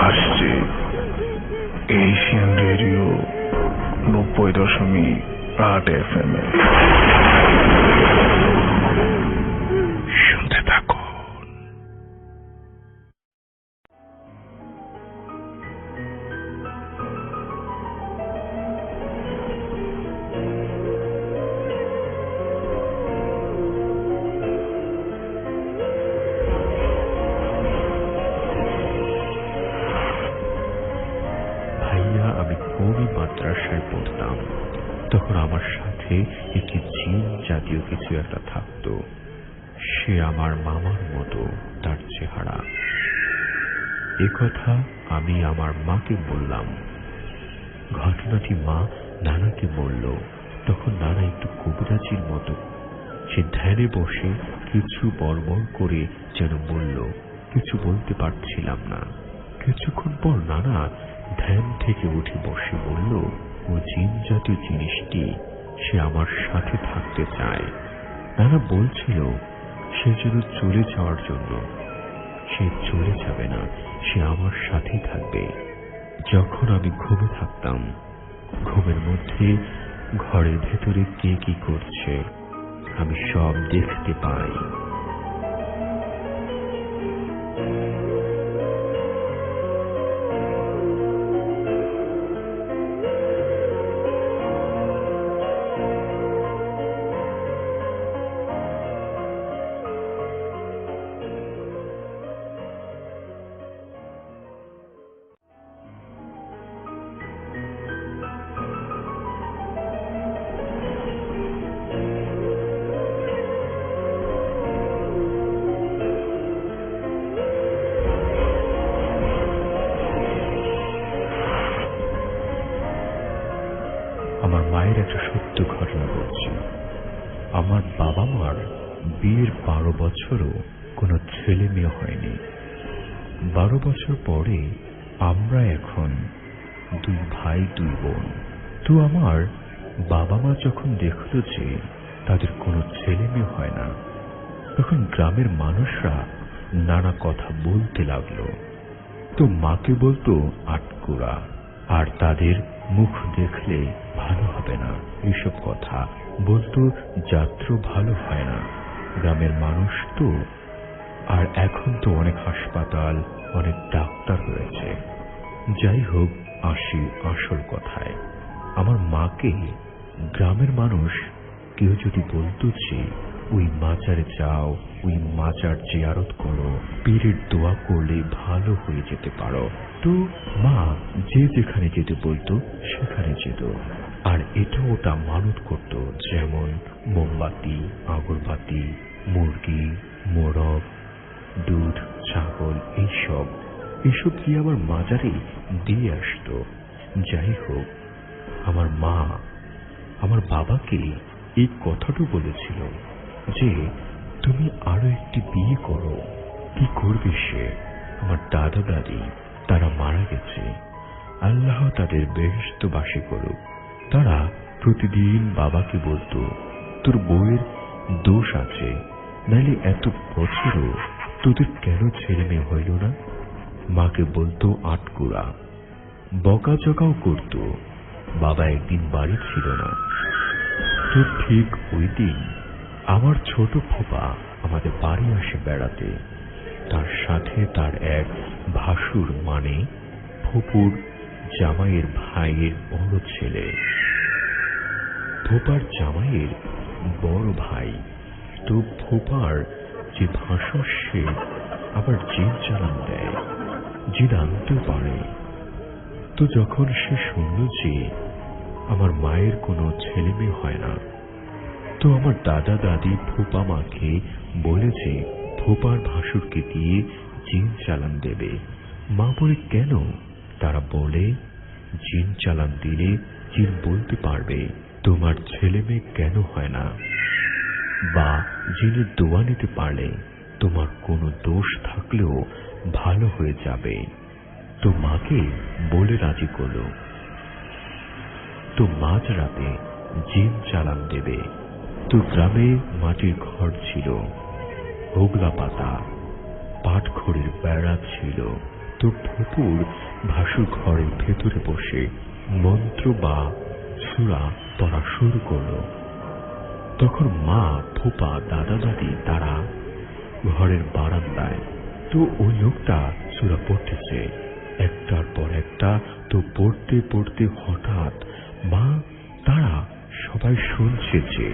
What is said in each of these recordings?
আসছে Asian radio 90.8 FM এ। শুনতে থাকো। মাদ্রাসায় পড়তাম, তখন আমার সাথে একটি জিন জাতীয় কিছু একটা থাকতো। সে আমার মামার মতো, তার চেহারা। একথা আমি আমার মাকে বললাম। ঘটনাটি মা নানাকে বলল। তখন নানা একটু কবিরাজির মতো সে ধ্যানে বসে কিছু বড়বড় করে যেন বলল। কিছু বলতে পারছিলাম না। কিছুক্ষণ পর নানা ধ্যান থেকে উঠে বসে বলল, ও জিন জাতীয় জিনিসটি সে আমার সাথে থাকতে চায়। নানা বলছিল সে যেন চলে যাওয়ার জন্য। সে চলে যাবে না, সে আমার সাথেই থাকবে। যখন আমি ঘুমে থাকতাম, ঘুমের মধ্যে ঘরের ভেতরে কে কি করছে আমি সব দেখতে পাই। আমার মায়ের একটা সত্য ঘটনা বলছি। আমার বাবা মার বিয়ের 12 বছরও কোনো ছেলে মেয়ে হয়নি। 12 বছর পরে আমরা এখন 2 ভাই 2 বোন। তো আমার বাবা মা যখন দেখলো যে তাদের কোনো ছেলে মেয়ে হয় না, তখন গ্রামের মানুষরা নানা কথা বলতে লাগলো। তো মাকে বলতো আটকুরা, আর তাদের মুখ দেখলে ভালো হবে না, এসব কথা বলতো। যাত্রা ভালো হয় না, গ্রামের মানুষ তো। আর এখন তো অনেক হাসপাতাল, অনেক ডাক্তার হয়েছে। যাই হোক, আসি আসল কথায়। আমার মাকে গ্রামের মানুষ কেউ যদি বলতো যে ওই মাজারে যাও, ওই মাজার জিয়ারত করো, পীরের দোয়া করলে ভালো হয়ে যেতে পারো, তো মা যে যেখানে যেতে বলতো সেখানে যেত। আর এটা ওটা মানত করত, যেমন মোমবাতি, আগরবাতি, মুরগি, মোরগ, দুধ, ছাগল, এইসব দিয়ে আমার মাজারে দিয়ে আসতো। যাই হোক, আমার মা আমার বাবাকে এই কথাটা বলেছিল যে তুমি আরো একটি বিয়ে করো। কি করবে সে? আমার দাদা দাদি তারা মারা গেছে, আল্লাহ তাদের বেহেশতবাসী করুক। তারা প্রতিদিন বাবাকে বলতো তোর বউয়ের দোষ আছে, নাইলে এত বছরও তোদের কেন ছেলে মেয়ে হইল না। মাকে বলতো আটকুরা, বকাঝকাও করত। বাবা একদিন বাড়ি ছিল না। তো ঠিক ওই দিন আমার ছোট ফুপা আমাদের বাড়ি আসে বেড়াতে। তার সাথে তার এক ভাসুর, মানে ফুপুর জামাইয়ের ভাইয়ের বড় ছেলে। ফুপার জামাইয়ের বড় ভাই। তো ফুপার যে ভাসুর, সে আবার জিন চালান দেয়, জিন আনতেও পারে। তো যখন সে শুনল যে আমার মায়ের কোনো ছেলে মেয়ে হয় না, তো আমার দাদা দাদি ফুপা মাকে বলেছে ফুপার ভাসুরকে দিয়ে জিন চালান দেবে। মা বলে কেন? তারা বলে জিন চালান দিলে জিন বলতে পারবে তোমার ছেলে মেয়ে কেন হয় না, বা জিনের দোয়া নিতে পারলে তোমার কোনো দোষ থাকলেও ভালো হয়ে যাবে। তো মাকে বলে রাজি করল। তো মাঝরাতে জিন চালান দেবে। তো গ্রামে মাটির ঘর ছিল, হোগলা পাতা, পাটখড়ির বেড়া ছিল। তো ফুপুর ভাসুর ঘরের ভেতরে বসে মন্ত্র বা সূরা পড়া শুরু করলো। তখন মা, ফুপা, দাদা দাদি তারা ঘরের বারান্দায়। তো ওই লোকটা সূরা পড়তেছে একটার পর একটা। তো পড়তে পড়তে হঠাৎ মা, তারা সবাই শুনছে যে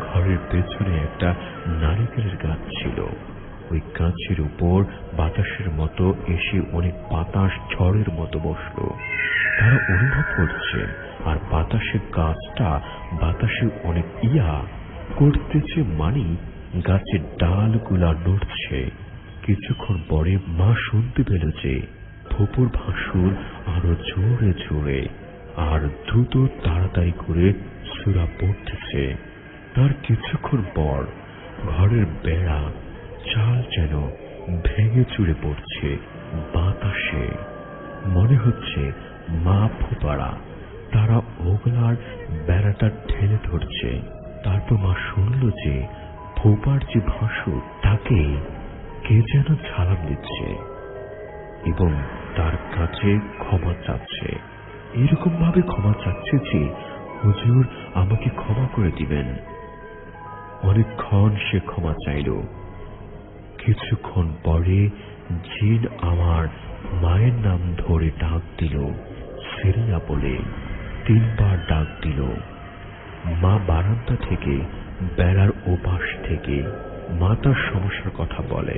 ঘরের পেছনে একটা নারিকেলের গাছ ছিল। ওই গাছের উপর বাতাসের মতো এসে অনেক বাতাস ঝড়ের মতো বসলো। তারা অনুভব করছে, আর বাতাসের গাছটা বাতাসে অনেক করতেছে, মানে গাছের ডালগুলা নড়ছে। কিছুক্ষণ পরে মা শুনতে পেল যে ফুপুর ভাসুর আরো জোরে জোরে আর দ্রুত তাড়াতাড়ি করে সূরা পড়তেছে। তার কিছুক্ষণ পর ঘরের বেড়া চাল যেন ভেঙে চুরে পড়ছে বাতাসে। মনে হচ্ছে মা, ফুপারা তারা ওগলার বেড়াটা ঠেলে ধরছে। তারপর মা শুনল যে ফুপার যে ভাসুর, তাকে কে যেন সালাম দিচ্ছে এবং তার কাছে ক্ষমা চাচ্ছে। এরকম ভাবে ক্ষমা চাচ্ছে যে, হুজুর আমাকে ক্ষমা করে দিবেন। অনেকক্ষণ সে ক্ষমা চাইল। কিছুক্ষণ পরে জিন আমার মায়ের নাম ধরে ডাক দিল, সেরিয়া বলে 3 বার ডাক দিল। মা বারান্দা থেকে বেড়ার ওপাশ থেকে মা তার সমস্যার কথা বলে,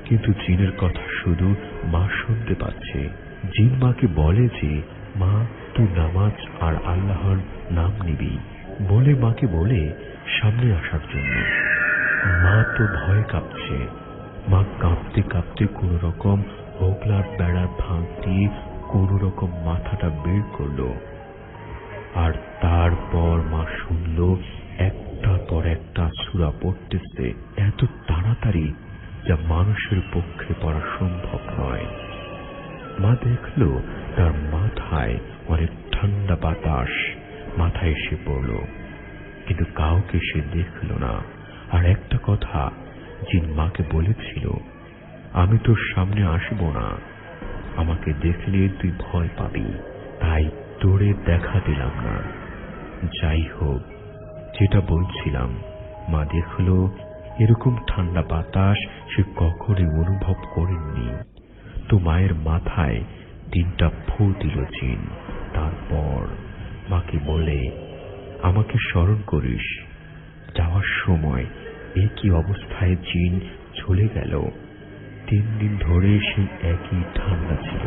কিন্তু জিনের কথা শুধু মা শুনতে পাচ্ছে। জিন মাকে বলে যে, মা তুই নামাজ আর আল্লাহর নাম নিবি বলে মাকে বলে সামনে আসার জন্য। মা তো ভয়ে কাঁপছে। মা কাঁপতে কাঁপতে কোন রকম হোগলার বেড়ার ফাঁক দিয়ে কোন রকম মাথাটা বের করলো। আর তারপর মা শুনল একটার পর একটা সূরা পড়তেছে এত তাড়াতাড়ি যা মানুষের পক্ষে পড়া সম্ভব নয়। মা দেখল তার মাথায় অনেক ঠান্ডা বাতাস মাথায় এসে পড়ল, কিন্তু কাউকে সে দেখল না। আর একটা কথা জিন মাকে বলেছিল, আমি তোর সামনে আসব না, আমাকে দেখলে তুই ভয় পাবি, তাই তোরে দেখা দিলাম না। যাই হোক, যেটা বলছিলাম, মা দেখল এরকম ঠান্ডা বাতাস সে কখনোই অনুভব করেননি। তো মায়ের মাথায় 3টা ফু দিল জিন। তারপর মাকে বলে, আমাকে স্মরণ করিস। যাওয়ার সময় একই অবস্থায় জিন চলে গেল। 3 দিন ধরে সে একই ঠান্ডা ছিল।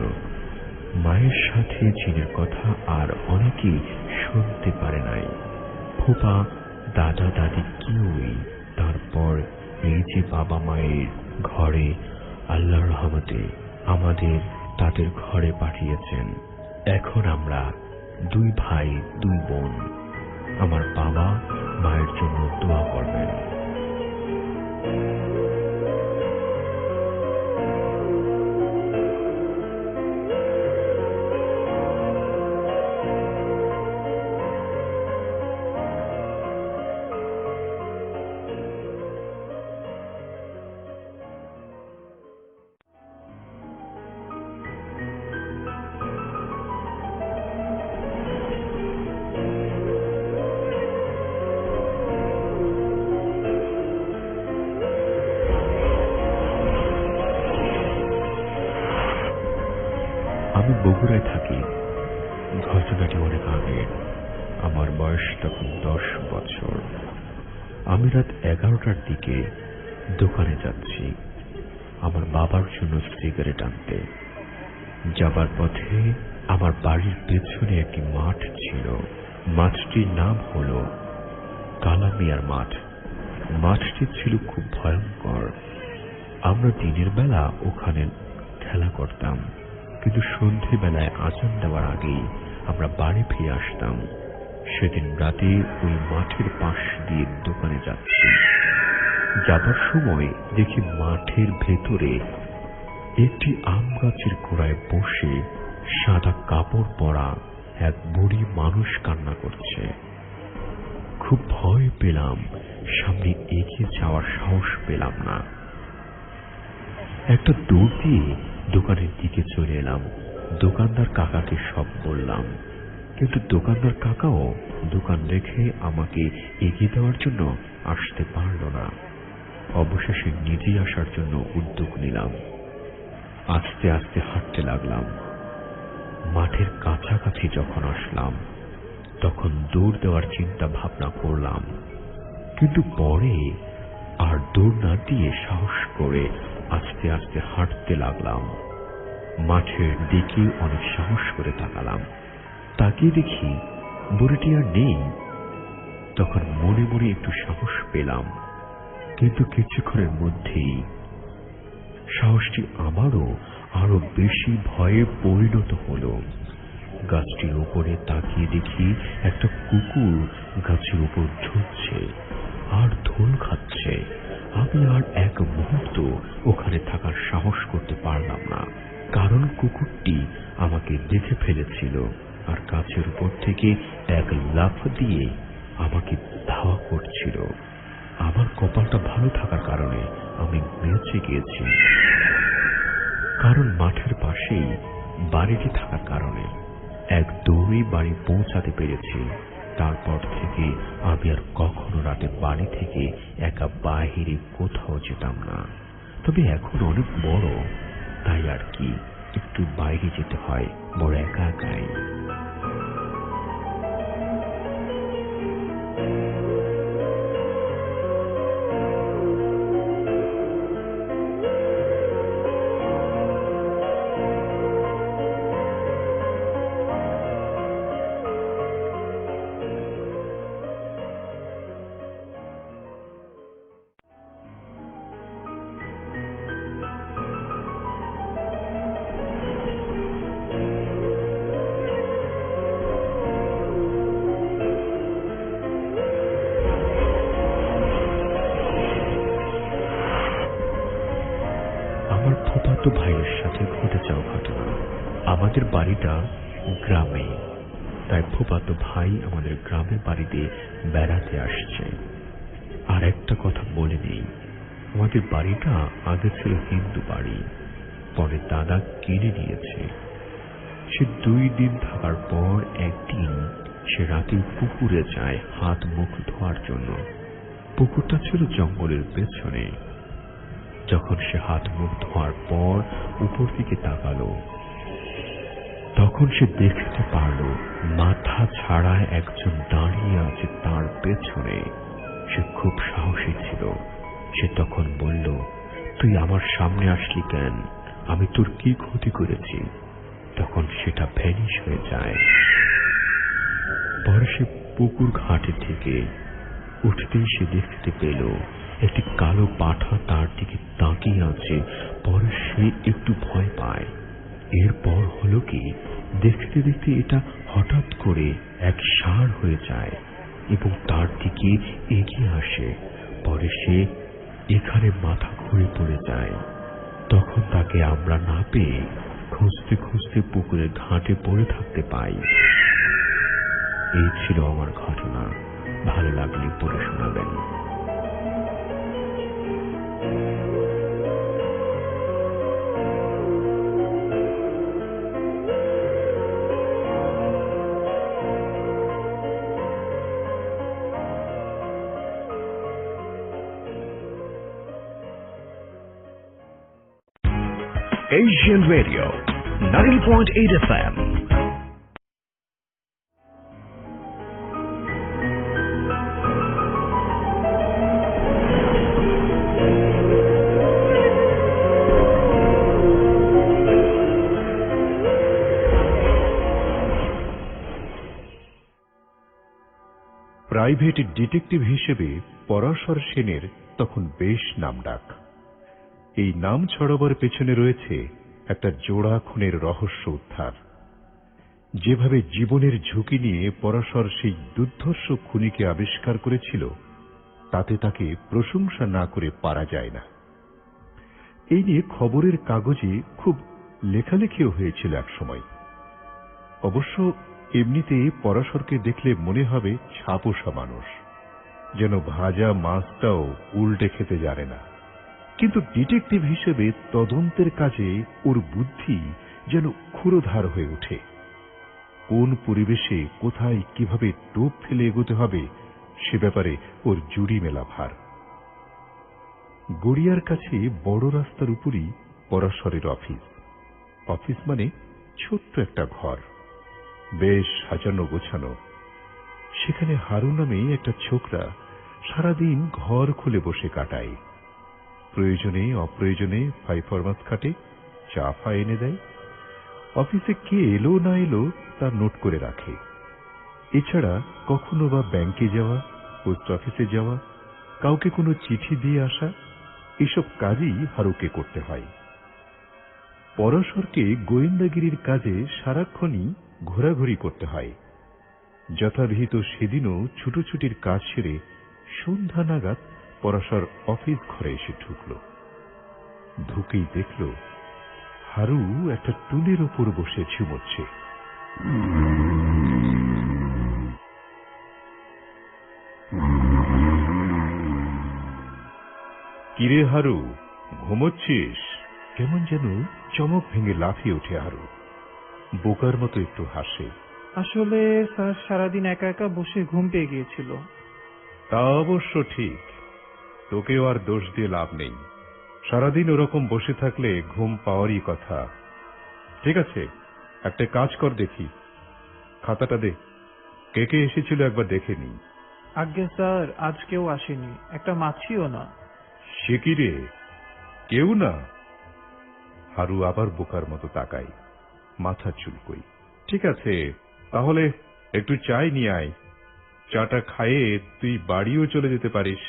মায়ের সাথে জিনের কথা আর অনেকেই শুনতে পারে নাই। ফুপা, দাদা দাদি কেউই। তারপর এই যে বাবা মায়ের ঘরে আল্লাহর রহমতে আমাদের তাদের ঘরে পাঠিয়েছেন। এখন আমরা 2 ভাই 2 বোন। আমার বাবা মায়ের জন্য দোয়া করবেন। আমি বগুড়ায় থাকি। ঘটনাটি অনেক আগে। আমার বয়স তখন 10 বছর। আমি রাত 11টার দিকে দোকানে যাচ্ছি আমার বাবার জন্য সিগারেট আনতে। যাবার পথে আমার বাড়ির পেছনে একটি মাঠ ছিল। মাঠটির নাম হলো কালামিয়ার মাঠ। মাঠটি ছিল খুব ভয়ঙ্কর। আমরা দিনের বেলা ওখানে খেলা করতাম, কিন্তু সন্ধ্যেবেলায় আজান দেওয়ার আগেই আমরা বাড়ি ফিরে আসতাম। সেদিন রাতে ওই মাঠের পাশ দিয়ে দোকানে যাচ্ছি। যাবার সময় দেখি মাঠের ভেতরে একটি আম গাছের গোড়ায় বসে সাদা কাপড় পরা এক বুড়ি মানুষ কান্না করছে। খুব ভয় পেলাম, সামনে এগিয়ে যাওয়ার সাহস পেলাম না। একটা দৌড় দিয়ে দোকানের দিকে চলে এলাম। দোকানদার কাকাকে সব বললাম, কিন্তু দোকানদার কাকাও দোকান রেখে আমাকে এগিয়ে দেওয়ার জন্য আসতে পারল না। অবশেষে নিজেই আসার জন্য উদ্যোগ নিলাম। আস্তে আস্তে হাঁটতে লাগলাম। মাঠের কাছাকাছি যখন আসলাম তখন দৌড় দেওয়ার চিন্তা ভাবনা করলাম, কিন্তু পরে আর দৌড় না দিয়ে সাহস করে আস্তে আস্তে হাঁটতে লাগলাম। মাঠের দিকে অনেক সাহস করে তাকালাম। তাকিয়ে দেখি বুড়িটি আর নেই। তখন মনে মনে একটু সাহস পেলাম, কিন্তু কিছুক্ষণের মধ্যেই সাহসটি আমারও আরো বেশি ভয়ে পরিণত হলো। গাছটির উপরে তাকিয়ে দেখি একটা কুকুর গাছের উপর ঝুলছে আর ধোল খাচ্ছে। আমি আর এক মুহূর্ত ওখানে থাকার সাহস করতে পারলাম না, কারণ কুকুরটি আমাকে দেখে ফেলেছিল আর গাছের উপর থেকে এক লাফ দিয়ে আমাকে ধাওয়া করছিল। আমার কপালটা ভালো থাকার কারণে আমি বেঁচে গিয়েছি, কারণ মাঠের পাশেই বাড়িটি থাকার কারণে এক দৌড়ে বাড়ি পৌঁছাতে পেরেছি। তারপর থেকে আমি আর কখনো রাতে বাড়ি থেকে একা বাহিরে কোথাও যেতাম না। তবে এখন অনেক বড়, তাই আর কি একটু বাইরে যেতে হয়, বড় একা একাই। আমার ফুফাতো ভাইয়ের সাথে ঘটে যাওয়া ঘটনা। আমাদের বাড়িটা গ্রামে, তাই ফুফাতো ভাই আমাদের গ্রামের বাড়িতে বেড়াতে আসছে। আর একটা কথা বলে নেই, আমাদের বাড়িটা আগে ছিল হিন্দু বাড়ি, পরে দাদা কিনে নিয়েছে। সে 2 দিন থাকার পর একদিন সে রাতে পুকুরে যায় হাত মুখ ধোয়ার জন্য। পুকুরটা ছিল জঙ্গলের পেছনে। যখন সে হাত মুখ ধোয়ার পর উপর দিকে তাকালো, তখন সে দেখতে পারল মাথা ছাড়া একজন দাঁড়িয়ে আছে তার পেছনে। সে খুব সাহসী ছিল। সে তখন বলল, তুই আমার সামনে আসলি কেন? আমি তোর কি ক্ষতি করেছি? তখন সেটা ভ্যানিশ হয়ে যায়। পরে সে পুকুর ঘাটে থেকে উঠতেই সে দেখতে পেল একটি কালো পাঠা তার দিকে তাকিয়ে আছে। পরে সে একটু ভয় পায়। এরপর হলো কি, দেখতে দেখতে এটা হঠাৎ করে এক ষাঁড় হয়ে যায় এবং তার দিকে এগিয়ে আসে। পরে সে এখানে মাথা ঘুরে পড়ে যায়। তখন তাকে আমরা না পেয়ে খুঁজতে খুঁজতে পুকুরের ঘাটে পড়ে থাকতে পাই। এই ছিল আমার ঘটনা। ভালো লাগলে পড়ে শোনাবেন। Asian Radio 90.8 FM. Private detective হিসেবে পরাশর সেনের তখন বেশ নামডাক। এই নাম ছড়াবার পেছনে রয়েছে একটা জোড়া খুনের রহস্য উদ্ধার। যেভাবে জীবনের ঝুঁকি নিয়ে পরাশর সেই দুর্ধর্ষ খুনিকে আবিষ্কার করেছিল, তাতে তাকে প্রশংসা না করে পারা যায় না। এই নিয়ে খবরের কাগজে খুব লেখালেখিও হয়েছিল একসময়। অবশ্য এমনিতে পরাশরকে দেখলে মনে হবে ছাপোষা মানুষ, যেন ভাজা মাছটাও উল্টে খেতে জানে না। কিন্তু ডিটেকটিভ হিসেবে তদন্তের কাজে ওর বুদ্ধি যেন ক্ষুরোধার হয়ে ওঠে। কোন পরিবেশে কোথায় কিভাবে টোপ ফেলে এগোতে হবে সে ব্যাপারে ওর জুড়ি মেলা ভার। গড়িয়ার কাছে বড় রাস্তার উপরই পরাশরের অফিস। অফিস মানে ছোট্ট একটা ঘর, বেশ সাজানো গোছানো। সেখানে হারু নামে একটা ছোকরা সারাদিন ঘর খুলে বসে কাটায়। প্রয়োজনে অপ্রয়োজনে ফাইফরমাস খাটে, চা ফা এনে দেয়। অফিসে কে এলো না এলো তা নোট করে রাখে। এছাড়া কখনো বা ব্যাংকে যাওয়া, পোস্ট অফিসে যাওয়া, কাউকে কোনো চিঠি দিয়ে আসা, এসব কাজই হারুকে করতে হয়। পরাশরকে গোয়েন্দাগিরির কাজে সারাক্ষণই ঘোরাঘুরি করতে হয়। যথাবিহিত সেদিনও ছুটোছুটির কাজ সেরে সন্ধ্যা নাগাদ পরাশর অফিস ঘরে এসে ঢুকল। ঢুকেই দেখল হারু একটা টুলের ওপর বসে ঝুমোচ্ছে। কিরে হারু, ঘুমোচ্ছিস? কেমন যেন চমক ভেঙে লাফিয়ে ওঠে হারু। বোকার মতো একটু হাসে। আসলে স্যার সারাদিন একা একা বসে ঘুম পেয়ে গিয়েছিল। তা অবশ্য ঠিক, তোকেও আর দোষ দিয়ে লাভ নেই। সারাদিন ওরকম বসে থাকলে ঘুম পাওয়ারই কথা। ঠিক আছে, একটা কাজ কর দেখি, খাতাটা দে, কে কে এসেছিল একবার দেখে নি। আজ্ঞে স্যার, আজ কেউ আসেনি, একটা মাছিও না। সে কি রে, কেউ না? হারু আবার বোকার মতো তাকায়, মাথা চুলকোই। ঠিক আছে, তাহলে একটু চাই নিয়ে আয়। চাটা খাইয়ে তুই বাড়িও চলে যেতে পারিস।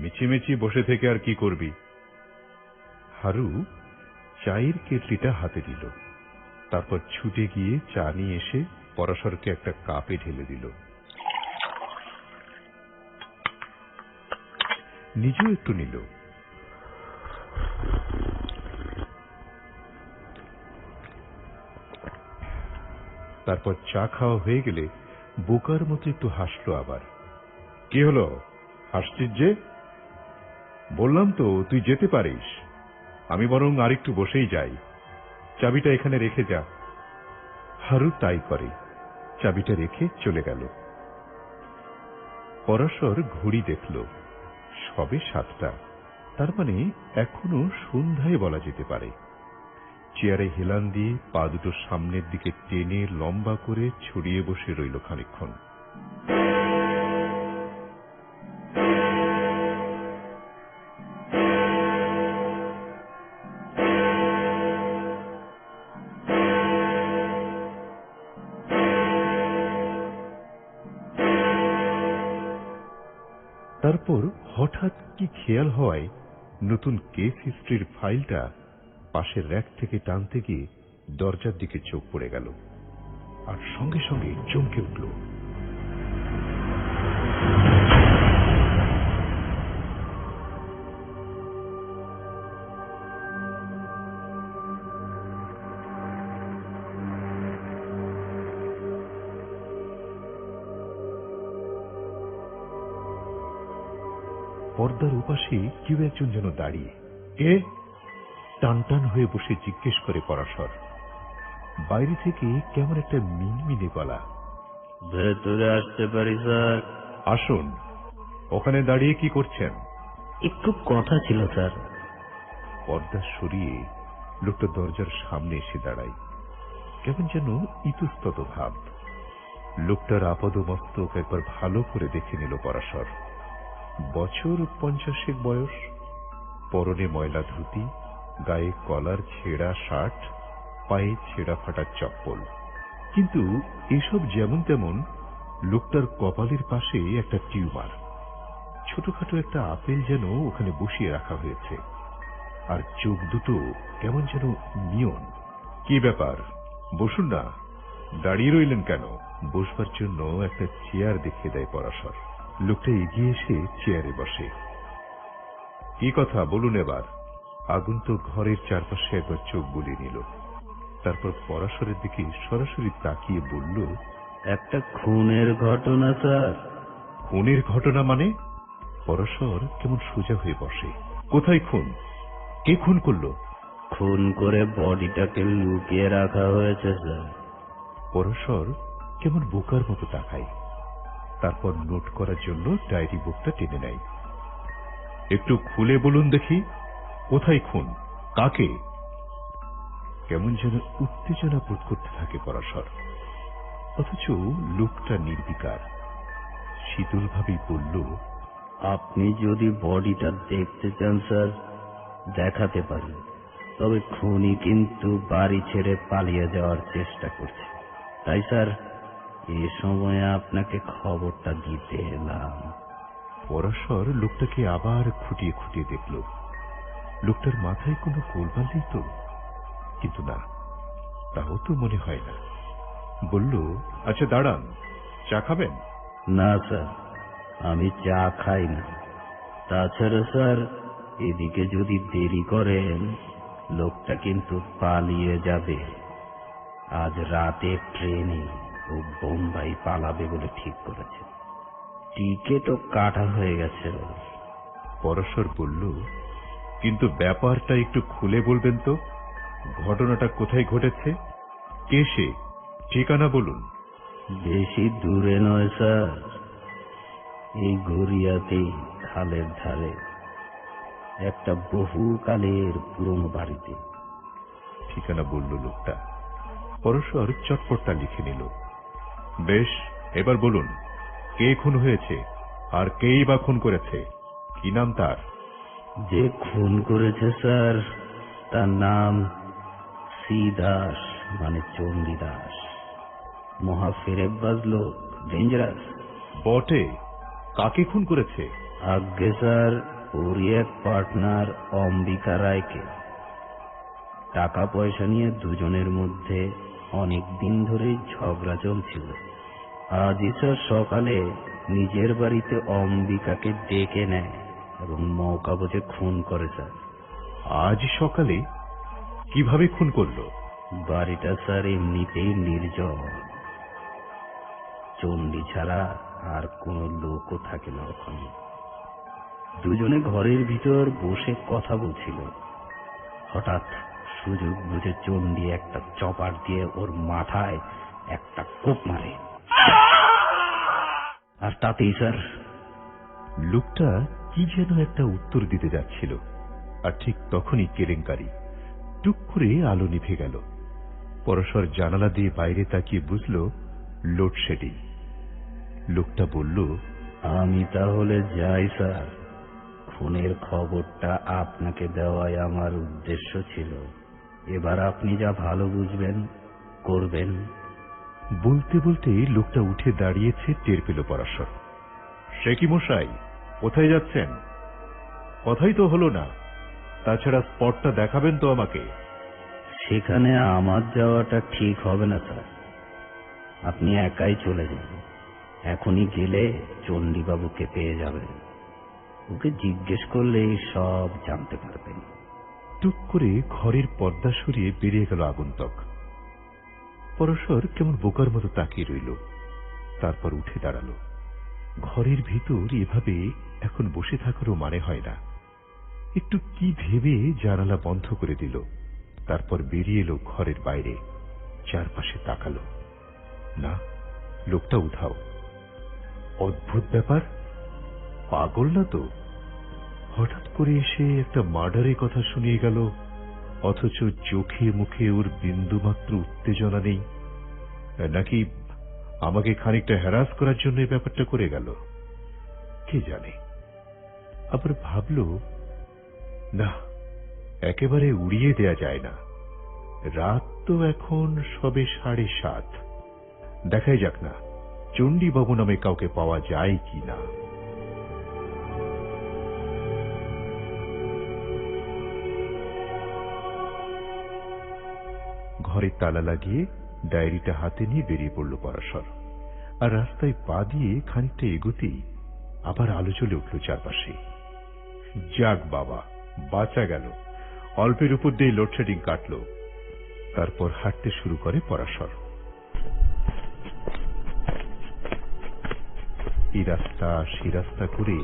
মিছিমিছি বসে থেকে আর কি করবি? হারু চায়ের কেটলিটা হাতে দিল, তারপর ছুটে গিয়ে চা নিয়ে এসে পরাশরকে একটা কাপে ঢেলে দিল। নিজেও একটু নিল। তারপর চা খাওয়া হয়ে গেলে বোকার মতো একটু হাসলো আবার। কি হলো, হাসছিস যে? বললাম তো তুই যেতে পারিস, আমি বরং আরেকটু বসেই যাই। চাবিটা এখানে রেখে যা। হারু তাই করে, চাবিটা রেখে চলে গেল। পরাশর ঘড়ি দেখল, সবে 7টা, তার মানে এখনো সন্ধ্যায় বলা যেতে পারে। চেয়ারে হেলান দিয়ে পা দুটো সামনের দিকে টেনে লম্বা করে ছড়িয়ে বসে রইল খানিকক্ষণ। তারপর হঠাৎ কি খেয়াল হওয়ায় নতুন কেস হিস্ট্রির ফাইলটা পাশের র্যাক থেকে টানতে গিয়ে দরজার দিকে চোখ পড়ে গেল, আর সঙ্গে সঙ্গে চমকে উঠল। পর্দার ওপাশে কেউ একজন যেন দাঁড়িয়ে। কে? টান টান হয়ে বসে জিজ্ঞেস করে পরাশর। বাইরে থেকে কেমন একটা মিনমিনে গলা। ভেতরে আসতে পারি স্যার? আসুন। ওখানে দাঁড়িয়ে কি করছেন? একটু কথা ছিল স্যার। পর্দা সরিয়ে লোকটা দরজার সামনে এসে দাঁড়ায়, কেমন যেন ইতস্তত ভাব। লোকটার আপাদমস্তক একবার ভালো করে দেখে নিল পরাশর। বছর 50 বয়স, পরনে ময়লা ধুতি, গায়ে কলার ছেঁড়া শার্ট, পায়ে ছেঁড়া ফাটা চপ্পল। কিন্তু এসব যেমন তেমন, লোকটার কপালের পাশে একটা টিউমার। ছোটখাটো একটা আপেল যেন ওখানে বসিয়ে রাখা হয়েছে, আর চোখ দুটো কেমন যেন নিয়ন। কি ব্যাপার, বসুন না, দাঁড়িয়ে রইলেন কেন? বসবার জন্য একটা চেয়ার দেখিয়ে দেয় পরাশর। লোকটা এগিয়ে এসে চেয়ারে বসে। কি কথা বলুন এবার। আগন্তুক ঘরের চারপাশে একবার চোখ বুলিয়ে নিল, তারপর পরাশরের দিকে সরাসরি তাকিয়ে বলল, একটা খুনের ঘটনা স্যার। খুনের ঘটনা মানে? পরশর কেমন সোজা হয়ে বসে। কোথায় খুন? কে খুন করলো? খুন করে বডিটাকে লুকিয়ে রাখা হয়েছে স্যার। পরশর কেমন বোকার মতো তাকায়, তারপর নোট করার জন্য ডায়েরি বুকটা টেনে নেয়। একটু খুলে বলুন দেখি, কোথায় খুন, কাকে? কেমন যেন উত্তেজনা বোধ করতে থাকে পরশর, অথচ লোকটা নির্বিকার। শীতল ভাবেই বলল, আপনি যদি বডিটা দেখতে চান স্যার, দেখাতে পারি, তবে খুনি কিন্তু বাড়ি ছেড়ে পালিয়ে যাওয়ার চেষ্টা করছে। তাই স্যার, এ সময়ে আপনাকে খবরটা দিতে এলাম। পরশর লোকটাকে আবার খুঁটিয়ে খুঁটিয়ে দেখল। লোকটার মাথায় কোনো গোলমাল নেই তো? কিন্তু না, তাও তো মনে হয় না। বলল, আচ্ছা দাঁড়ান, চা খাবেন? না স্যার, আমি চা খাই না। তাছাড়া স্যার, এদিকে যদি দেরি করেন, লোকটা কিন্তু পালিয়ে যাবে। আজ রাতে ট্রেনে ও বোম্বাই পালাবে বলে ঠিক করেছে। টিকেটও কাটা হয়ে গেছে ওর। পরশর বলল, কিন্তু ব্যাপারটা একটু খুলে বলবেন তো? ঘটনাটা কোথায় ঘটেছে? কে সে? ঠিকানা বলুন। বেশি দূরে নয় স্যার, এই গড়িয়াতেই, খালের ধারে একটা বহুকালের পুরনো বাড়িতে। ঠিকানা বলল লোকটা। পরশর চটপটটা লিখে নিল। বেশ, এবার বলুন, কে খুন হয়েছে, আর কেই বা খুন করেছে? কি নাম তার? যে খুন করেছে স্যার, তার নাম শ্রী দাস, মানে চণ্ডীদাস। মহা ফেরেববাজ লোক, ডেঞ্জারাস। বটে, কাকে খুন করেছে? আজ্ঞে স্যার, ওরই এক পার্টনার অম্বিকা রায়কে। টাকা পয়সা নিয়ে দুজনের মধ্যে অনেক দিন ধরেই ঝগড়া চলছিল। আজই স্যার সকালে নিজের বাড়িতে অম্বিকাকে ডেকে নেয় এবং মৌকা বুঝে খুন করে স্যার। আজ সকালে? কিভাবে খুন করলো? বাড়িটা স্যার এমনিতেই নির্জন, চণ্ডী ছাড়া আর কোনো লোকও থাকে না ওখানে। দুজনে ঘরের ভিতর বসে কথা বলছিল। হঠাৎ সুযোগ বুঝে চণ্ডী একটা চপার দিয়ে ওর মাথায় একটা কোপ মারে, আর তাতেই স্যার। লোকটা কি যেন একটা উত্তর দিতে যাচ্ছিল, আর ঠিক তখনই কেলেঙ্কারি। টুক করে আলো নিভে গেল। পরশর জানালা দিয়ে বাইরে তাকিয়ে বুঝল লোডশেডিং। লোকটা বলল, আমি তাহলে যাই স্যার, খুনের খবরটা আপনাকে দেওয়াই আমার উদ্দেশ্য ছিল। এবার আপনি যা ভালো বুঝবেন করবেন। বলতে বলতে লোকটা উঠে দাঁড়িয়েছে, টের পেল পরশর। সে কি মশাই, কোথায় যাচ্ছেন? কথাই তো হলো না। তাছাড়া স্পটটা দেখাবেন তো আমাকে? সেখানে আমার যাওয়াটা ঠিক হবে না স্যার, আপনি একাই চলে যান। এখনই গেলে চণ্ডীবাবুকে পেয়ে যাবেন, ওকে জিজ্ঞেস করলেই সব জানতে পারবেন। টুক করে ঘরের পর্দা সরিয়ে বেরিয়ে গেল আগন্তুক। পরশর কেমন বোকার মতো তাকিয়ে রইল, তারপর উঠে দাঁড়ালো। ঘরের ভিতর এভাবে এখন বসে থাকারও মানে হয় না। একটু কি ভেবে জানালা বন্ধ করে দিল, তারপর বেরিয়ে এলো ঘরের বাইরে। চারপাশে তাকালো, না, লোকটা উধাও। অদ্ভুত ব্যাপার, পাগল না তো? হঠাৎ করে এসে একটা মার্ডারের কথা শুনিয়ে গেল, অথচ চোখে মুখে ওর বিন্দুমাত্র উত্তেজনা নেই। নাকি আমাকে খানিকটা হ্যারাস করার জন্য এই ব্যাপারটা করে গেল, কে জানে। আবার ভাবল, না, একেবারে উড়িয়ে দেয়া যায় না। রাত তো এখন সবে 7:30। দেখাই যাক না চণ্ডীবাবু নামে কাউকে পাওয়া যায় কি না। ঘরে তালা লাগিয়ে ডায়েরিটা হাতে নিয়ে বেরিয়ে পড়ল পরশর। আর রাস্তায় পা দিয়ে খানিকটা এগোতেই আবার আলো জ্বলে উঠল চারপাশে। যাক বাবা, বাঁচা গেল। অল্পের উপর দিয়ে লোডশেডিং কাটল। তারপর হাঁটতে শুরু করে পরশর। এই রাস্তা সে রাস্তা করে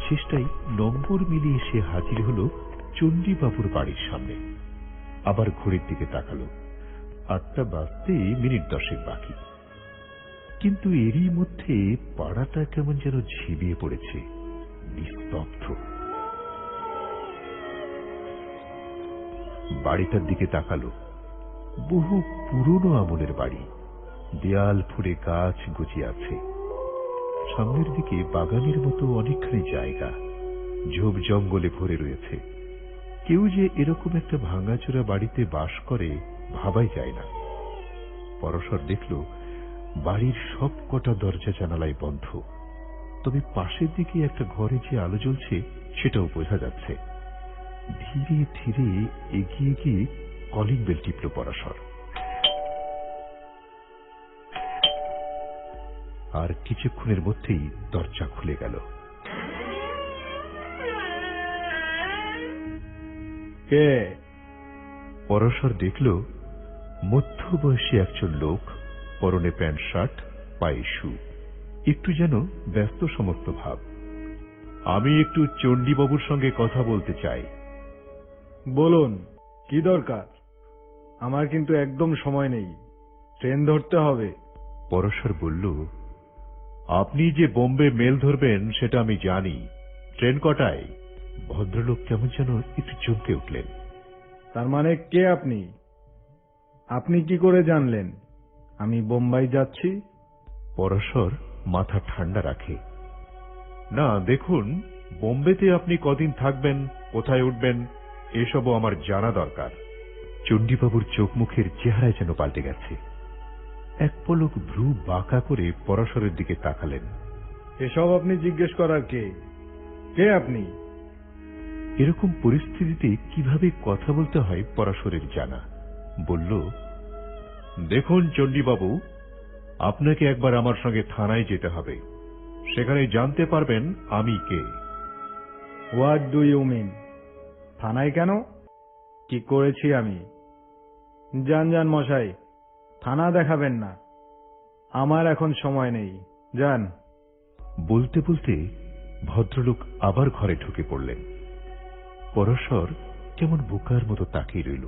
শেষটাই নম্বর মিলিয়ে সে হাজির হলো চণ্ডীবাবুর বাড়ির সামনে। আবার ঘড়ির দিকে তাকালো, 8টা বাজতে মিনিট 10 বাকি। কিন্তু এরই মধ্যে পাড়াটা কেমন যেন ঝিমিয়ে পড়েছে, নিস্তব্ধ। বাড়িটার দিকে তাকালো, বহু পুরনো আমলের বাড়ি, দেয়াল ফুড়ে গাছ গজিয়ে আছে। সামনের দিকে বাগানের মতো অনেকখানি জায়গা, ঝোপ জঙ্গলে ভরে রয়েছে। কেউ যে এরকম একটা ভাঙাচোরা বাড়িতে বাস করে ভাবাই যায় না। পরশর দেখল বাড়ির সব কটা দরজা জানালায় বন্ধ, তবে পাশের দিকে একটা ঘরে যে আলো জ্বলছে সেটাও বোঝা যাচ্ছে। ধীরে ধীরে এগিয়ে গিয়ে কলিং বেল টিপল পরশর। আর কিছুক্ষণের মধ্যেই দরজা খুলে গেল। কে? পরশর দেখল মধ্যবয়সী একজন লোক, পরনে প্যান্ট শার্ট, পায়ে শু, একটু যেন ব্যস্ত সমস্ত ভাব। আমি একটু চণ্ডীবাবুর সঙ্গে কথা বলতে চাই। বলুন, কি দরকার? আমার কিন্তু একদম সময় নেই, ট্রেন ধরতে হবে। পরশর বলল, আপনি যে বোম্বে মেল ধরবেন সেটা আমি জানি। ট্রেন কটায়? ভদ্রলোক কেমন যেন একটু চমকে উঠলেন। তার মানে কে আপনি? আপনি কি করে জানলেন আমি বোম্বাই যাচ্ছি? পরশর মাথা ঠান্ডা রাখে। না দেখুন, বোম্বেতে আপনি কদিন থাকবেন, কোথায় উঠবেন, এসবও আমার জানা দরকার। চণ্ডীবাবুর চোখ মুখের চেহারায় যেন পাল্টে গেছে। এক পলক ভ্রু বাঁকা করে পরশরের দিকে তাকালেন। এসব আপনি জিজ্ঞেস করার কে? কে আপনি? এরকম পরিস্থিতিতে কিভাবে কথা বলতে হয় পরশরের জানা। বলল, দেখুন চণ্ডীবাবু, আপনাকে একবার আমার সঙ্গে থানায় যেতে হবে, সেখানে জানতে পারবেন আমি কে। What do you mean? থানায় কেন? কি করেছি আমি? যান যান মশাই, থানা দেখাবেন না, আমার এখন সময় নেই, যান। বলতে বলতে ভদ্রলোক আবার ঘরে ঢুকে পড়লেন। পরশর কেমন বোকার মতো তাকিয়ে রইল।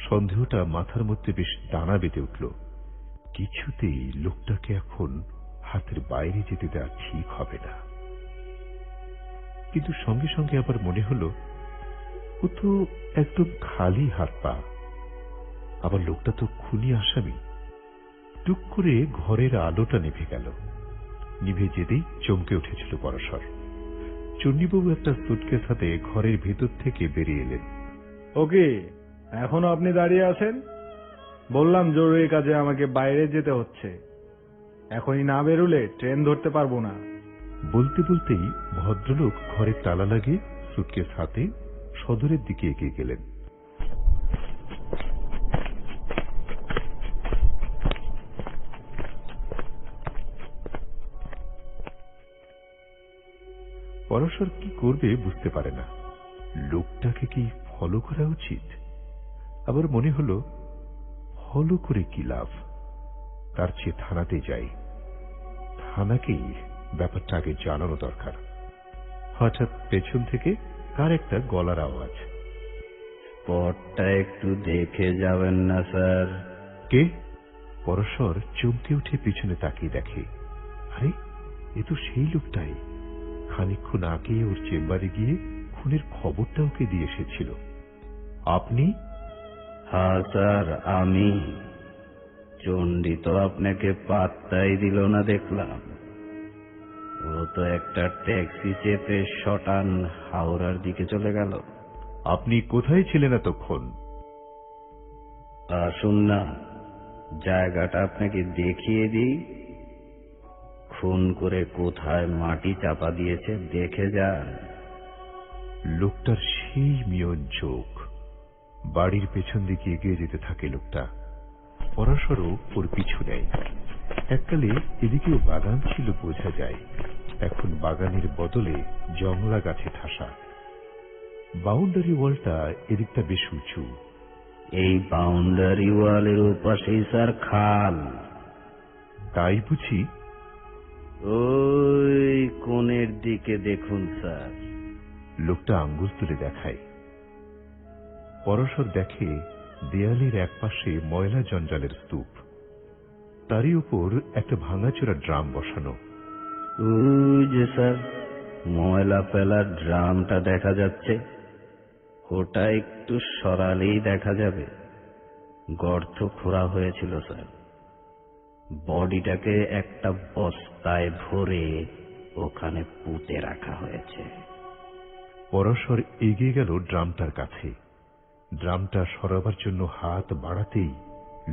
সন্দেহটা মাথার মধ্যে বেশ দানা বেঁধে উঠল। কিছুতেই লোকটাকে এখন হাতের বাইরে যেতে দেওয়া ঠিক হবে না। কিন্তু সঙ্গে সঙ্গে আবার মনে হল, ও তো একদম খালি হাত পা। আবার লোকটা তো খুনি আসামি। টুক করে ঘরের আলোটা নিভে গেল। নিভে যেতেই চমকে উঠেছিল পরশর। চণ্ডীবাবু একটা সুটকেস হাতে ঘরের ভেতর থেকে বেরিয়ে এলেন। ওকে, এখনো আপনি দাঁড়িয়ে আছেন? বললাম জরুরি কাজে আমাকে বাইরে যেতে হচ্ছে, এখনই না বেরুলে ট্রেন ধরতে পারবো না। বলতে বলতেই ভদ্রলোক ঘরের তালা লাগিয়ে সুটকেস হাতে সদরের দিকে এগিয়ে গেলেন। পরশর কি করবে বুঝতে পারে না। লোকটাকে কি ফলো করা উচিত? আবার মনে হল, ফলো করে কি লাভ, তার চেয়ে থানাতে যাই। থানাকেই ব্যাপারটা আগে জানানো দরকার। হঠাৎ পেছন থেকে কার একটা গলার আওয়াজ। স্পটটা একটু দেখে যাবেন না স্যার? কে? পরশর চমকে উঠে পিছনে তাকিয়ে দেখে, আরে এ তো সেই লোকটাই। খানিকক্ষণ আগে ওর চেম্বারে গিয়ে খুনের খবরটা ওকে দিয়ে এসেছিল। আপনি? হ্যাঁ স্যার, আমি। চণ্ডী তো আপনাকে পাত্তাই দিল না দেখলাম। ও তো একটা ট্যাক্সি চেপে শটান হাওড়ার দিকে চলে গেল। আপনি কোথায় ছিলেন এতক্ষণ? আসুন না, জায়গাটা আপনাকে দেখিয়ে দিই। খুন করে কোথায় মাটি চাপা দিয়েছে দেখে যান। লোকটার সেই মিয়ন চোখ। বাড়ির পেছন দিকে এগিয়ে যেতে থাকে লোকটা। পরশরও ওর পিছু নেয়। এককালে এদিকেও বাগান ছিল বোঝা যায়, এখন বাগানের বদলে জংলা গাছে ঠাসা। বাউন্ডারি ওয়ালটা এদিকটা বেশ উঁচু। এই বাউন্ডারি ওয়ালের ওপাশেই স্যার খাল। তাই বুঝি? ওই দিকে দেখুন স্যার। লোকটা আঙ্গুল তুলে দেখায়। পরশর দেখে দেয়ালের একপাশে ময়লা জঞ্জালের স্তূপ, তারই উপর একটা ভাঙাচোরা ড্রাম বসানো। ওই যে স্যার ময়লা ফেলার ড্রামটা দেখা যাচ্ছে, ওটা একটু সরালেই দেখা যাবে গর্ত খোঁড়া হয়েছিল স্যার। বডিটাকে একটা বস্তায় ভরে ওখানে পুঁতে রাখা হয়েছে। পরশর এগিয়ে গেল ড্রামটার কাছে। ড্রামটা সরাবার জন্য হাত বাড়াতেই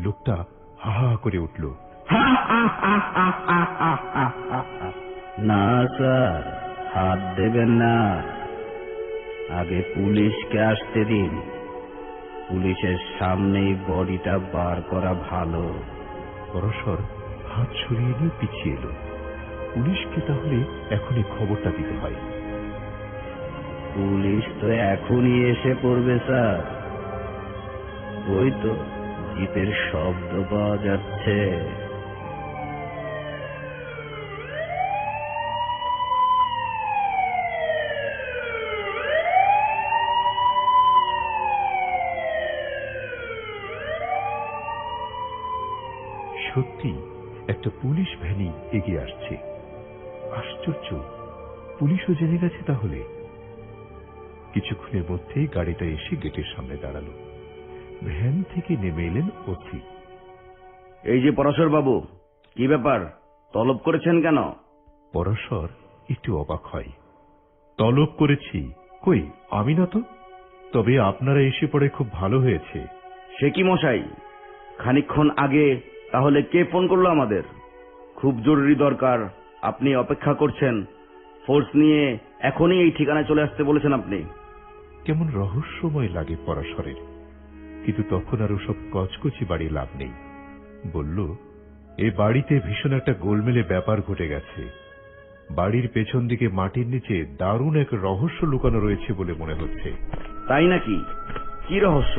লোকটা হা হা করে উঠল। না স্যার, হাত দেবেন না, আগে পুলিশকে আসতে দিন। পুলিশের সামনেই বডিটা বার করা ভালো। পরশর হাত সরিয়ে নিয়ে পিছিয়ে এলো। পুলিশকে তাহলে এখনই খবরটা দিতে হয়। পুলিশ তো এখনই এসে পড়বে স্যার। ওই তো জিপের শব্দ পাওয়া যাচ্ছে। সত্যি একটা পুলিশ ভ্যানই এগিয়ে আসছে। আশ্চর্য, পুলিশও জেনে গেছে তাহলে। কিছুক্ষণের মধ্যেই গাড়িটা এসে গেটের সামনে দাঁড়ালো। ভ্যান থেকে নেমে এলেন ওসি। এই যে পরশর বাবু, কি ব্যাপার, তলব করেছেন কেন? পরশর একটু অবাক হয়। তলব করেছি? কই, আমি না তো। তবে আপনারা এসে পড়ে খুব ভালো হয়েছে। সে কি মশাই, খানিকক্ষণ আগে তাহলে কে ফোন করলো আমাদের? খুব জরুরি দরকার, আপনি অপেক্ষা করছেন, ফোর্স নিয়ে এখনই এই ঠিকানায় চলে আসতে বলেছেন আপনি। কেমন রহস্যময় লাগে পরশরের, কিন্তু তখন আর ওসব কচকচি বাড়ি লাভ নেই। বলল, এ বাড়িতে ভীষণ একটা গোলমেলে ব্যাপার ঘটে গেছে। বাড়ির পেছন দিকে মাটির নিচে দারুণ এক রহস্য লুকানো রয়েছে বলে মনে হচ্ছে। তাই নাকি? কি রহস্য,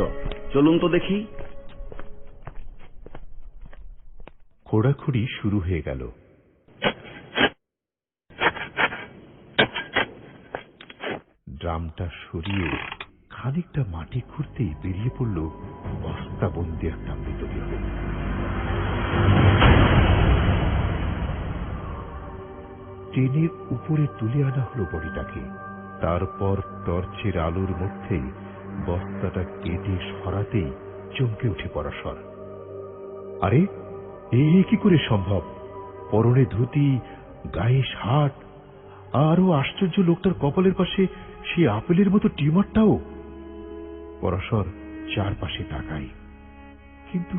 চলুন তো দেখি। খোঁড়াখুড়ি শুরু হয়ে গেল। ড্রামটা সরিয়ে খানিকটা মাটি খুঁড়তেই বেরিয়ে পড়ল বস্তাবন্দি একটা মৃতদেহ। টেনের উপরে তুলে আনা হলো বডিটাকে। তারপর টর্চের আলোর মধ্যেই বস্তাটা কেটে সরাতেই চমকে উঠে পরশর। আরে, এই কি করে সম্ভব? পরনে ধুতি, গায়ে শার্ট, আরো আশ্চর্য, লোকটার কপালের পাশে সেই আপেলের মতো টিউমারটাও। পরশর চারপাশে তাকায়, কিন্তু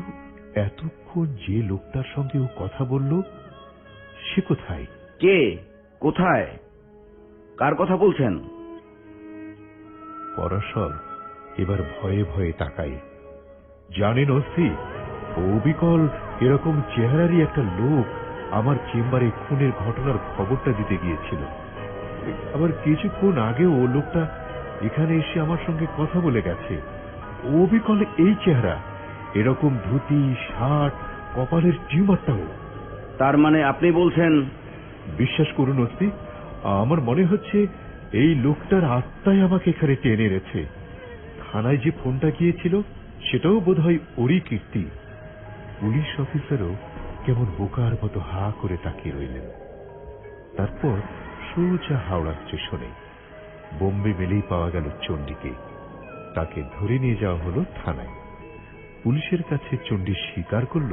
এতক্ষণ যে লোকটার সঙ্গে ও কথা বলল, সে কোথায়? কে, কোথায়, কার কথা বলছেন? পরশর এবার ভয়ে ভয়ে তাকায়। জানেন ওসি, অবিকল এরকম চেহারারই একটা লোক আমার চেম্বারে খুনের ঘটনার খবরটা দিতে গিয়েছিল। আবার কিছুক্ষণ আগেও ও লোকটা এখানে এসে আমার সঙ্গে কথা বলে গেছে। অবিকল এই চেহারা, এরকম ধুতি, শার্ট, কপালের টিউমারটাও। তার মানে আপনি বলছেন? বিশ্বাস করুন ওসি, আমার মনে হচ্ছে এই লোকটার আত্মাই আমাকে এখানে টেনে এনেছে। থানায় যে ফোনটা গিয়েছিল সেটাও বোধহয় ওরই কীর্তি। পুলিশ অফিসারও কেমন বোকার মতো হা করে তাকিয়ে রইলেন। তারপর সোজা হাওড়া স্টেশনে। বোম্বে মেলেই পাওয়া গেল চণ্ডীকে। তাকে ধরে নিয়ে যাওয়া হলো থানায়। পুলিশের কাছে চণ্ডী স্বীকার করল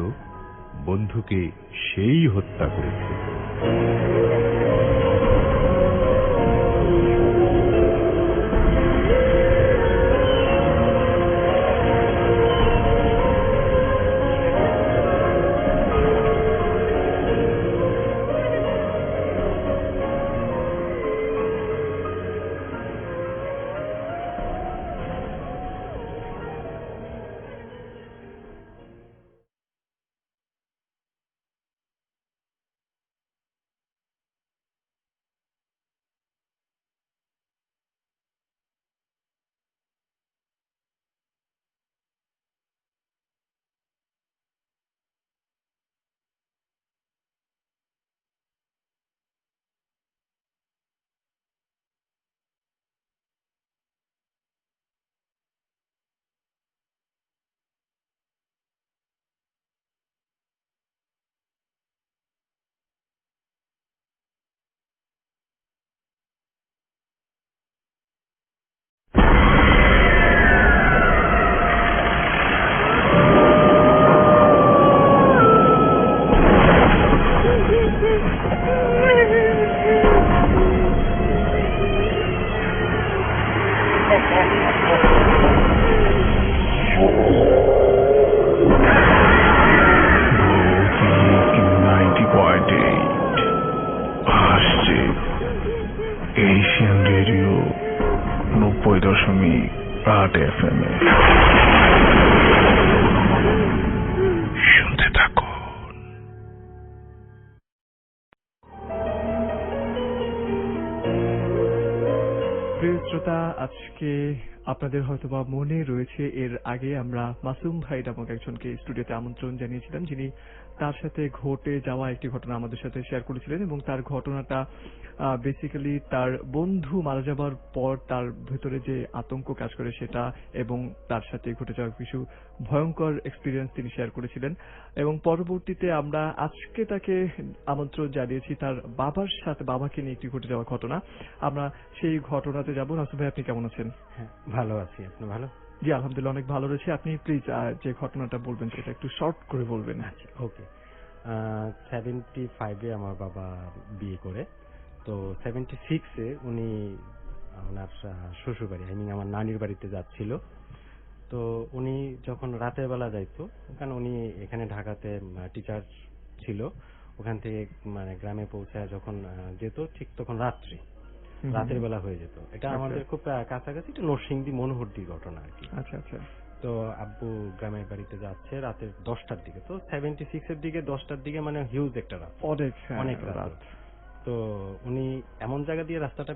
বন্ধুকে সেই হত্যা করেছে। রেডিও 90.8 FM এ শুনতে থাকুন। প্রিয় শ্রোতা, আজকে আপনাদের হয়তোবা মনে রয়েছে এর আগে আমরা মাসুম ভাই নামক একজনকে স্টুডিওতে আমন্ত্রণ জানিয়েছিলাম, যিনি তার সাথে ঘটে যাওয়া একটি ঘটনা আমাদের সাথে শেয়ার করেছিলেন এবং তার ঘটনাটা বেসিক্যালি তার বন্ধু মারা যাবার পর তার ভেতরে যে আতঙ্ক কাজ করে সেটা এবং তার সাথে ঘটে যাওয়া কিছু ভয়ঙ্কর এক্সপিরিয়েন্স তিনি শেয়ার করেছিলেন। এবং পরবর্তীতে আমরা আজকে তাকে আমন্ত্রণ জানিয়েছি তার বাবাকে নিয়ে একটি ঘটে যাওয়া ঘটনা। আমরা সেই ঘটনাতে যাব। নাসুম ভাই, আপনি কেমন আছেন? ভালো আছি, আপনি ভালো? জি, আলহামদুলিল্লাহ অনেক ভালো রয়েছে। আপনি প্লিজ যে ঘটনাটা বলবেন সেটা একটু শর্ট করে বলবেন। আচ্ছা, ওকে। 75-এ আমার বাবা বিয়ে করে, তো 76-এ উনি ওনার শ্বশুর বাড়ি, আমার নানির বাড়িতে যাচ্ছিল। তো উনি যখন রাতের বেলা যাইতো, কারণ উনি এখানে ঢাকাতে টিচার ছিল, ওখান থেকে গ্রামে পৌঁছায় যখন যেত ঠিক তখন রাতের বেলা হয়ে যেত। এটা আমাদের খুব কাছাকাছি, এটা নরসিংদী মনোহরদী ঘটনা আর কি। আচ্ছা আচ্ছা। তো আব্বু গ্রামের বাড়িতে যাচ্ছে রাতের 10টার দিকে, তো 76-এর দিকে 10টার দিকে হিউজ একটা রাত, অনেক রাত। তো উনি এমন জায়গা দিয়ে রাস্তাটা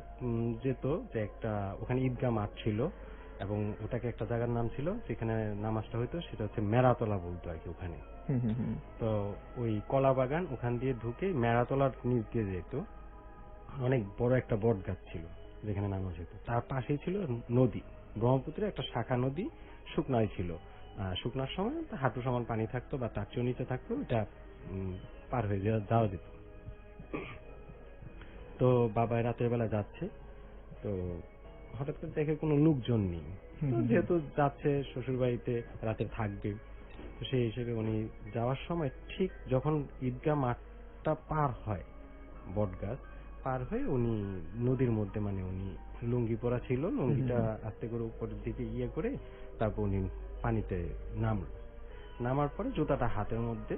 যেত যে একটা ওখানে ঈদগাহ মাঠ ছিল এবং ওটাকে একটা জায়গার নাম ছিল যেখানে নামাজটা হইতো, সেটা হচ্ছে মেরাতলা বলতো আর কি ওখানে। তো ওই কলা বাগান ওখান দিয়ে ঢুকে মেরাতলার নিচ দিয়ে যেত, অনেক বড় একটা বট গাছ ছিল যেখানে নামাজ হতো। তার পাশেই ছিল নদী, ব্রহ্মপুত্রের একটা শাখা নদী, শুকনাই ছিল। শুকনার সময় হাঁটু সমান পানি থাকতো বা তার চেয়েও নিচে থাকতো, এটা পার হয়ে যাওয়া যেত। তো বাবা রাতের বেলা যাচ্ছে, তো হঠাৎ করে দেখে কোনো লোকজন নেই, যেহেতু যাচ্ছে শ্বশুর বাড়িতে রাতে থাকবে, তো সেই হিসেবে উনি যাওয়ার সময় ঠিক যখন ঈদগাহ মাঠটা পার হয়, বট গাছ পার হয়ে উনি নদীর মধ্যে উনি লুঙ্গি পরা ছিল, লুঙ্গিটা আস্তে করে উপরের দিকে ইয়ে করে তারপর উনি পানিতে নামার পরে জুতাটা হাতের মধ্যে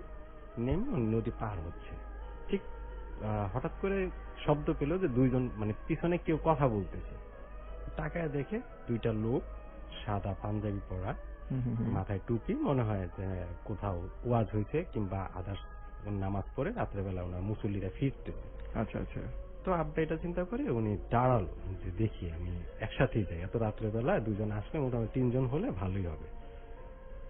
নেমে উনি নদী পার হচ্ছে। ঠিক হঠাৎ করে শব্দ পেল যে দুইজন পিছনে কেউ কথা বলতেছে। তাকায় দেখে দুইটা লোক, সাদা পাঞ্জাবি পরা, মাথায় টুপি, মনে হয় যে কোথাও ওয়াজ হয়েছে কিংবা আদার্স নামাজ পড়ে রাত্রেবেলা ওনার মুসল্লিরা ফিরতেছে। আচ্ছা আচ্ছা। তো আব্বা এটা চিন্তা করে উনি দাঁড়ালো যে দেখি আমি একসাথেই যাই, এত রাত্রেবেলা দুজন আসলে মোটামুটি 3 জন হলে ভালোই হবে।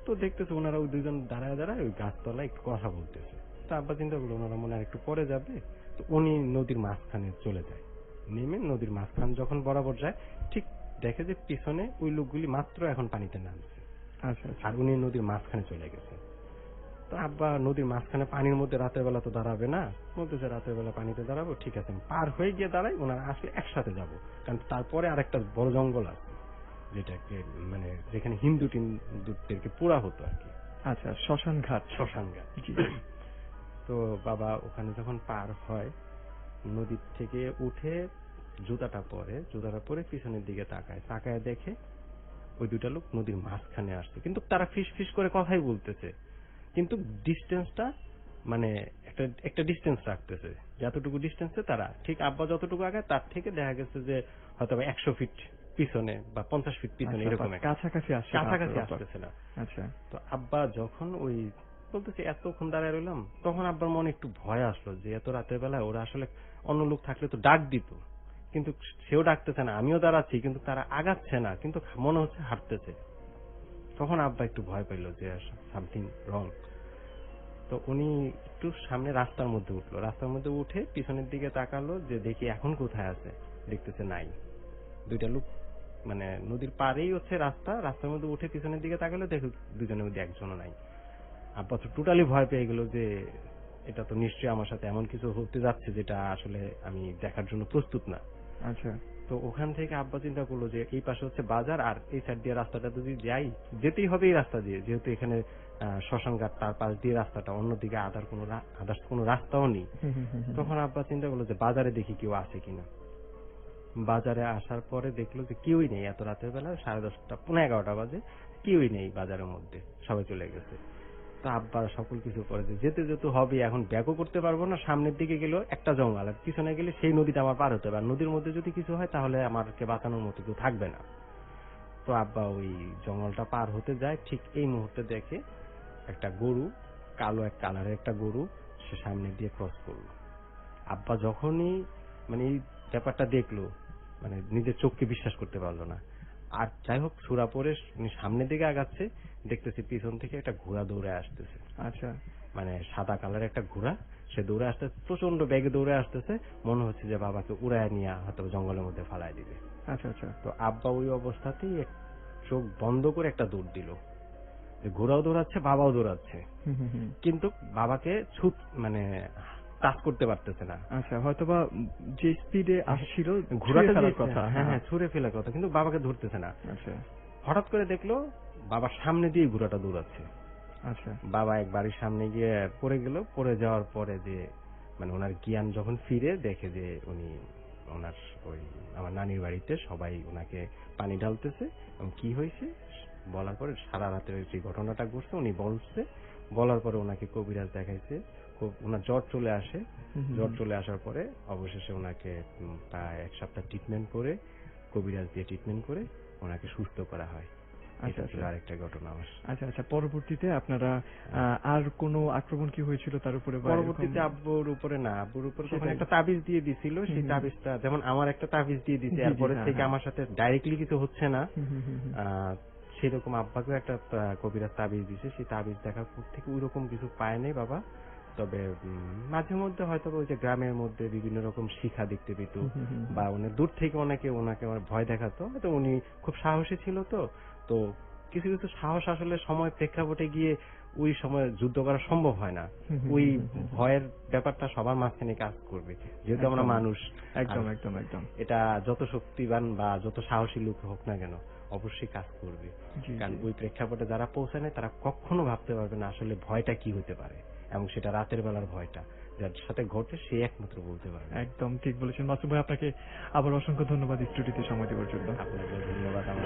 তো দেখতেছে ওনারা ওই দুজন দাঁড়ায় ওই গাছতলায় একটু কথা বলতেছে। তো আব্বা চিন্তা করলো ওনারা মনে হয় একটু পরে যাবে, তো উনি নদীর মাঝখানে চলে যায়। নেমে নদীর মাঝখান যখন বরাবর যায়, ঠিক দেখে যে পিছনে ওই লোকগুলি মাত্র এখন পানিতে নামছে। আচ্ছা। আর উনি নদীর মাঝখানে চলে গেছে। তো আব্বা নদীর মাঝখানে পানির মধ্যে রাতের বেলা তো দাঁড়াবে না, বলতেছে রাতের বেলা পানিতে দাঁড়াবো, ঠিক আছে পার হয়ে গিয়ে দাঁড়াই, ওনারা আসলে একসাথে যাব, কারণ তারপরে আরেকটা বড় জঙ্গল আছে যেটাকে যেখানে হিন্দুদেরকে পোড়া হতো আর কি। আচ্ছা, শ্মশান ঘাট। তো বাবা ওখানে যখন পার হয়, নদীর থেকে উঠে জুতাটা পরে পিছনের দিকে তাকায় দেখে ওই দুটা লোক নদীর মাঝখানে আসছে, কিন্তু তারা ফিস ফিস করে কথাই বলতেছে, কিন্তু ডিস্টেন্সটা একটা ডিস্টেন্স রাখতেছে, যতটুকু ডিস্টেন্সে তারা ঠিক আব্বা যতটুকু আগে তার থেকে দেখা গেছে যে হয়তো 100 ফিট পিছনে বা 50 ফিট পিছনে, এরকম কাছাকাছি আসতেছে না। আচ্ছা। তো আব্বা যখন ওই বলতেছে এতক্ষণ দাঁড়ায় রইলাম, তখন আব্বার মনে একটু ভয় আসলো যে এত রাতের বেলায় ওরা আসলে অন্য লোক থাকলে তো ডাক দিত, কিন্তু সেও ডাকতেছে না, আমিও দাঁড়াচ্ছি কিন্তু তারা আগাচ্ছে না, কিন্তু মনে হচ্ছে হাঁটতেছে। তখন আব্বা একটু ভয় পাইল যে সামথিং রং। তো উনি একটু সামনে রাস্তার মধ্যে উঠলো, রাস্তার মধ্যে উঠে পিছনের দিকে তাকালো যে দেখি এখন কোথায় আছে, দেখতেছে নাই। দুইটা লোক নদীর পাড়েই হচ্ছে রাস্তার মধ্যে উঠে পিছনের দিকে তাকালো, দেখো দুজনের মধ্যে একজনও নাই। আব্বা তো টোটালি ভয় পেয়ে গেল যে এটা তো নিশ্চয়ই আমার সাথে এমন কিছু হতে যাচ্ছে যেটা আসলে আমি দেখার জন্য প্রস্তুত না। আচ্ছা। তো ওখান থেকে আব্বা চিন্তা করলো যে এই পাশে হচ্ছে বাজার, আর এই সাইড দিয়ে রাস্তাটা যদি যাই, যেতেই হবে এই রাস্তা দিয়ে, যেহেতু এখানে শ্মশান ঘাট, তার পাশ দিয়ে রাস্তাটা, অন্যদিকে আদার্স কোনো রাস্তাও নেই। তখন আব্বা চিন্তা করলো যে বাজারে দেখি কেউ আছে কিনা। বাজারে আসার পরে দেখলো যে কেউই নেই, এত রাতের বেলা 10:30 11:30 বাজে, কেউই নেই বাজারের মধ্যে, সবাই চলে গেছে। তো আব্বা সকল কিছু করেছে, যেতে যেতে হবে, এখন ব্যাকও করতে পারবো না, সামনের দিকে গেলেও একটা জঙ্গল, আর পিছনে গেলে সেই নদীটা আমার পার হতে হবে, আর নদীর মধ্যে যদি কিছু হয় তাহলে আমাকে বাঁচানোর মতো কেউ থাকবে না। তো আব্বা ওই জঙ্গলটা পার হতে যায়, ঠিক এই মুহূর্তে দেখে একটা গরু, কালো এক কালারের একটা গরু সে সামনে দিয়ে ক্রস করলো। আব্বা যখনই মানে এই ব্যাপারটা দেখলো, মানে নিজের চোখকে বিশ্বাস করতে পারলো না। আর যাই হোক সুরা পরে উনি সামনের দিকে আগাচ্ছে, দেখতেছি পিছন থেকে একটা ঘোড়া দৌড়ে আসতেছে। আচ্ছা, মানে সাদা কালারের একটা ঘোড়া, সে দৌড়ে আসতে প্রচন্ড বেগে দৌড়ে আসতেছে, মনে হচ্ছে যে বাবাকে উড়ায় নিয়ে হয়তো জঙ্গলের মধ্যে ফালাই দিবে। আচ্ছা আচ্ছা। তো আব্বা ওই অবস্থাতেই চোখ বন্ধ করে একটা দৌড় দিল, যে ঘোড়াও দৌড়াচ্ছে বাবাও দৌড়াচ্ছে, কিন্তু বাবাকে মানে টাচ করতে পারতেছে না। আচ্ছা, হয়তোবা যে স্পিডে আসছিল ঘোড়াটা ফেলার কথা, হ্যাঁ ছুঁড়ে ফেলার কথা, কিন্তু বাবাকে ধরতেছে না। আচ্ছা, হঠাৎ করে দেখলো বাবার সামনে দিয়ে ঘোড়াটা দৌড়াচ্ছে। আচ্ছা, বাবা এক বাড়ির সামনে গিয়ে পড়ে গেল। পড়ে যাওয়ার পরে যে মানে ওনার জ্ঞান যখন ফিরে, দেখে যে উনি ওনার ওই আমার নানির বাড়িতে সবাই ওনাকে পানি ঢালতেছে, এবং কি হয়েছে বলার পরে সারা রাতের যে ঘটনাটা ঘটছে উনি বলছে। বলার পরে ওনাকে কবিরাজ দেখাইছে, ওনার জ্বর চলে আসে। জ্বর চলে আসার পরে অবশেষে ওনাকে প্রায় 1 সপ্তাহ ট্রিটমেন্ট করে, কবিরাজ দিয়ে ট্রিটমেন্ট করে ওনাকে সুস্থ করা হয়। আচ্ছা এটা ছিল আরেকটা ঘটনা আমার। আচ্ছা আচ্ছা। পরবর্তীতে আপনারা আর কোনো আক্রমণ কি হয়েছিল তার উপরে? পরবর্তীতে আব্বুর উপরে না, আব্বুর উপরে তখন একটা তাবিজ দিয়ে দিছিল। সেই তাবিজটা যেমন আমার একটা তাবিজ দিয়ে দিছে, এরপরে থেকে আমার সাথে ডাইরেক্টলি কিছু হচ্ছে না, সেরকম আব্বাকেও একটা কবিরাজ তাবিজ দিছে। সেই তাবিজ দেখার পর থেকে ওইরকম কিছু পায় নাই বাবা। তবে মাঝে মধ্যে হয়তো ওই যে গ্রামের মধ্যে বিভিন্ন রকম শিখা দেখতে পেত, বা উনি দূর থেকে অনেকে ওনাকে ভয় দেখাতো। হয়তো উনি খুব সাহসী ছিল, তো কিছু কিছু সাহস আসলে সময় প্রেক্ষাপটে গিয়ে ওই সময় যুদ্ধ করা সম্ভব হয় না। ওই ভয়ের ব্যাপারটা সবার মাঝখানে কাজ করবে, যেহেতু আমরা মানুষ। একদম একদম একদম। এটা যত শক্তিবান বা যত সাহসী লোক হোক না কেন, অবশ্যই কাজ করবে। কারণ ওই প্রেক্ষাপটে যারা পৌঁছায় না তারা কখনো ভাবতে পারবে না আসলে ভয়টা কি হতে পারে, এবং সেটা রাতের বেলার ভয়টা যার সাথে ঘটে সে একমাত্র বলতে পারবে। একদম ঠিক বলেছেন মাসুম ভাই, আপনাকে আবার অসংখ্য ধন্যবাদ স্টুডিওতে সময় দেওয়ার জন্য। আপনাকে ধন্যবাদ। আমার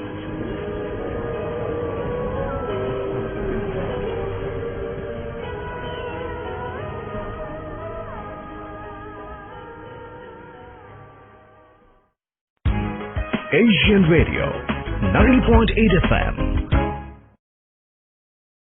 Asian Radio 90.8 FM